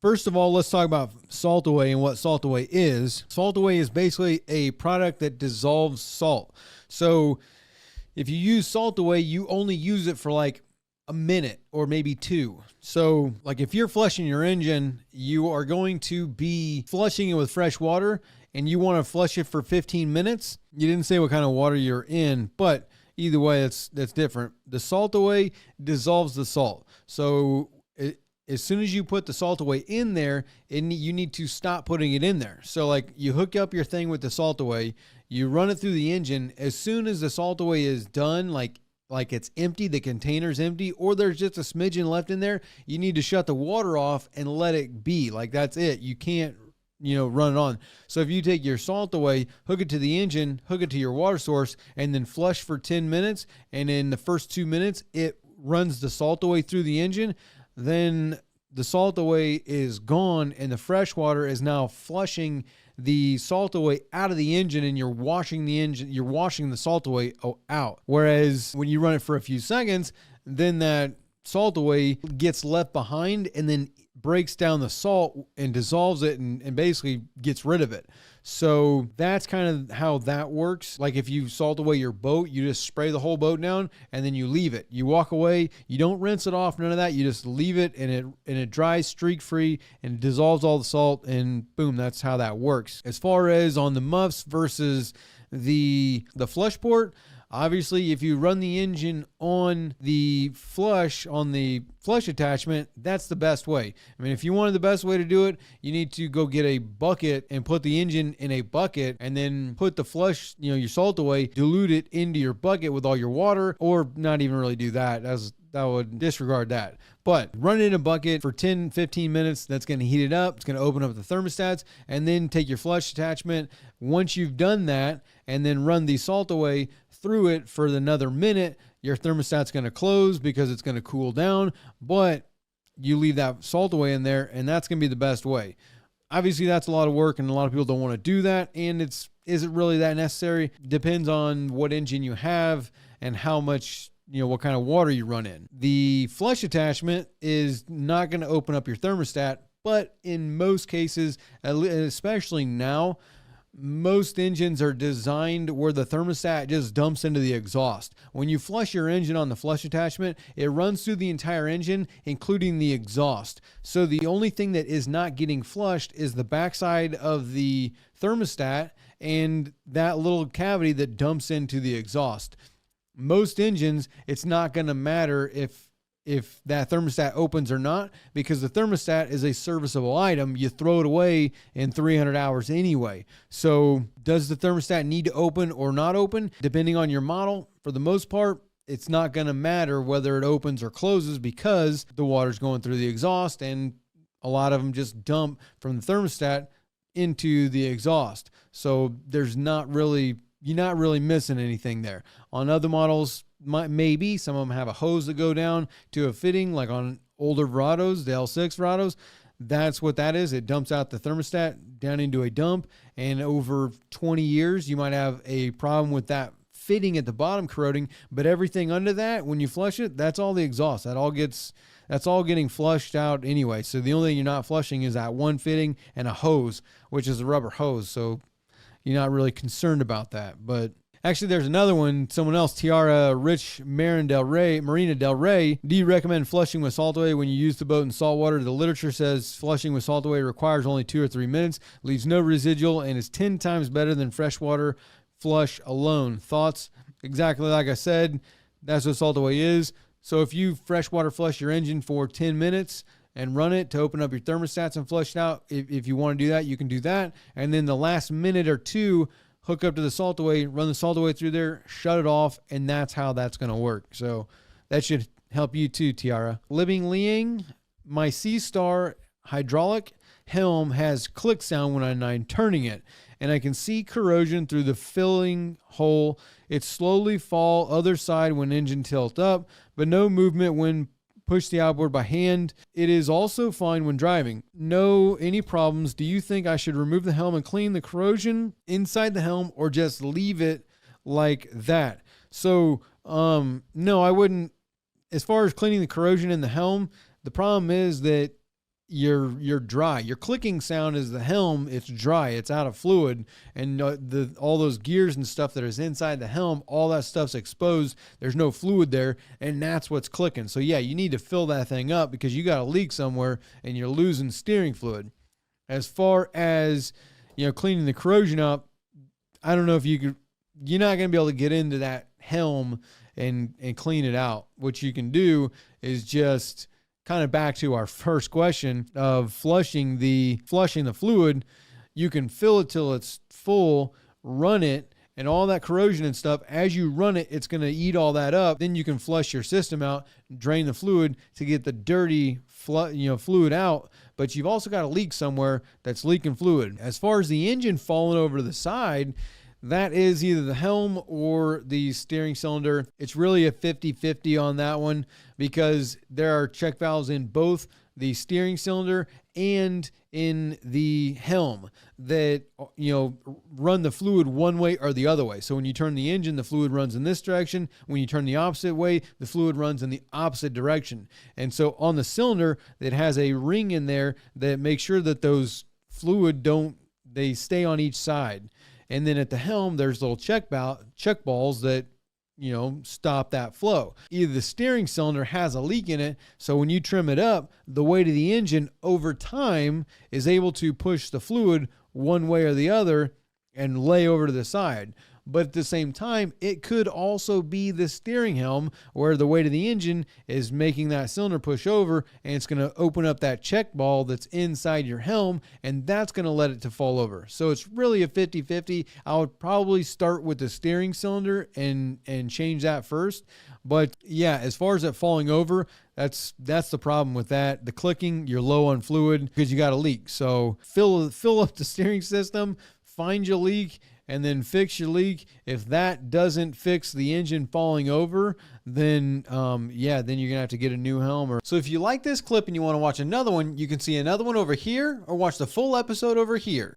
First of all, let's talk about Saltaway and what Saltaway is. Saltaway is basically a product that dissolves salt. So if you use Saltaway, you only use it for like a minute or maybe two. So like if you're flushing your engine, you are going to be flushing it with fresh water and you want to flush it for 15 minutes. You didn't say what kind of water you're in, but either way, that's different. The Saltaway dissolves the salt. So as soon as you put the Saltaway in there, you need to stop putting it in there. So like you hook up your thing with the Saltaway, you run it through the engine. As soon as the Saltaway is done, like it's empty, the container's empty, or there's just a smidgen left in there, you need to shut the water off and let it be. Like that's it. You can't, run it on. So if you take your Saltaway, hook it to the engine, hook it to your water source, and then flush for 10 minutes, and in the first 2 minutes, it runs the Saltaway through the engine, then the Saltaway is gone and the fresh water is now flushing the Saltaway out of the engine, and you're washing the engine, you're washing the Saltaway out. Whereas when you run it for a few seconds, then that Saltaway gets left behind and then breaks down the salt and dissolves it and basically gets rid of it. So that's kind of how that works. Like if you salt away your boat, you just spray the whole boat down and then you leave it. You walk away, you don't rinse it off, none of that. You just leave it and it dries streak free and dissolves all the salt, and boom, that's how that works. As far as on the Muffs versus the flush port, obviously, if you run the engine on the flush attachment, that's the best way. I mean, if you wanted the best way to do it, you need to go get a bucket and put the engine in a bucket and then put the flush, your Saltaway, dilute it into your bucket with all your water, or not even really do that. That would disregard that. But run it in a bucket for 10, 15 minutes. That's going to heat it up. It's going to open up the thermostats, and then take your flush attachment. Once you've done that, and then run the Saltaway through it for another minute, your thermostat's going to close because it's going to cool down, but you leave that Saltaway in there, and that's going to be the best way. Obviously, that's a lot of work, and a lot of people don't want to do that, and is it really that necessary? Depends on what engine you have and how much, what kind of water you run in. The flush attachment is not going to open up your thermostat, but in most cases, especially now, most engines are designed where the thermostat just dumps into the exhaust. When you flush your engine on the flush attachment, it runs through the entire engine, including the exhaust. So the only thing that is not getting flushed is the backside of the thermostat and that little cavity that dumps into the exhaust. Most engines, it's not going to matter if that thermostat opens or not, because the thermostat is a serviceable item. You throw it away in 300 hours anyway. So does the thermostat need to open or not open? Depending on your model, for the most part, it's not going to matter whether it opens or closes, because the water's going through the exhaust, and a lot of them just dump from the thermostat into the exhaust. So you're not really missing anything there. On other models, maybe some of them have a hose that go down to a fitting, like on older Verados, the L6 Verados. That's what that is. It dumps out the thermostat down into a dump, and over 20 years, you might have a problem with that fitting at the bottom corroding, but everything under that, when you flush it, that's all the exhaust. That's all getting flushed out anyway. So the only thing you're not flushing is that one fitting and a hose, which is a rubber hose. So you're not really concerned about that. But actually, there's another one. Someone else, Tiara Rich Marina Del Rey. Do you recommend flushing with Saltaway when you use the boat in salt water? The literature says flushing with Saltaway requires only 2 or 3 minutes, leaves no residual, and is 10 times better than freshwater flush alone. Thoughts? Exactly like I said, that's what Saltaway is. So if you freshwater flush your engine for 10 minutes and run it to open up your thermostats and flush it out, if you want to do that, you can do that. And then the last minute or two, hook up to the Saltaway, run the Saltaway through there, shut it off, and that's how that's going to work. So that should help you too, Tiara. Living Liang, my C-Star hydraulic helm has click sound when I'm turning it, and I can see corrosion through the filling hole. It slowly fall other side when engine tilt up, but no movement when push the outboard by hand. It is also fine when driving. No any problems. Do you think I should remove the helm and clean the corrosion inside the helm, or just leave it like that? So, no, I wouldn't. As far as cleaning the corrosion in the helm, the problem is that you're dry. Your clicking sound is the helm. It's dry. It's out of fluid, and all those gears and stuff that is inside the helm, all that stuff's exposed. There's no fluid there, and that's what's clicking. So yeah, you need to fill that thing up because you got a leak somewhere, and you're losing steering fluid. As far as cleaning the corrosion up, I don't know if you're not going to be able to get into that helm and clean it out. What you can do is just kind of back to our first question of flushing the fluid. You can fill it till it's full, run it, and all that corrosion and stuff, as you run it, it's going to eat all that up. Then you can flush your system out, drain the fluid to get the dirty fluid out. But you've also got a leak somewhere that's leaking fluid. As far as the engine falling over to the side, that is either the helm or the steering cylinder. It's really a 50-50 on that one because there are check valves in both the steering cylinder and in the helm that run the fluid one way or the other way. So when you turn the engine, the fluid runs in this direction. When you turn the opposite way, the fluid runs in the opposite direction. And so on the cylinder, it has a ring in there that makes sure that those fluid they stay on each side. And then at the helm, there's little check balls that, stop that flow. Either the steering cylinder has a leak in it, so when you trim it up, the weight of the engine over time is able to push the fluid one way or the other and lay over to the side. But at the same time, it could also be the steering helm where the weight of the engine is making that cylinder push over, and it's going to open up that check ball that's inside your helm, and that's going to let it to fall over. So it's really a 50-50. I would probably start with the steering cylinder and change that first. But yeah, as far as it falling over, that's the problem with that. The clicking, you're low on fluid because you got a leak. So fill up the steering system, find your leak, and then fix your leak. If that doesn't fix the engine falling over, then then you're gonna have to get a new helm. So if you like this clip and you want to watch another one, you can see another one over here or watch the full episode over here.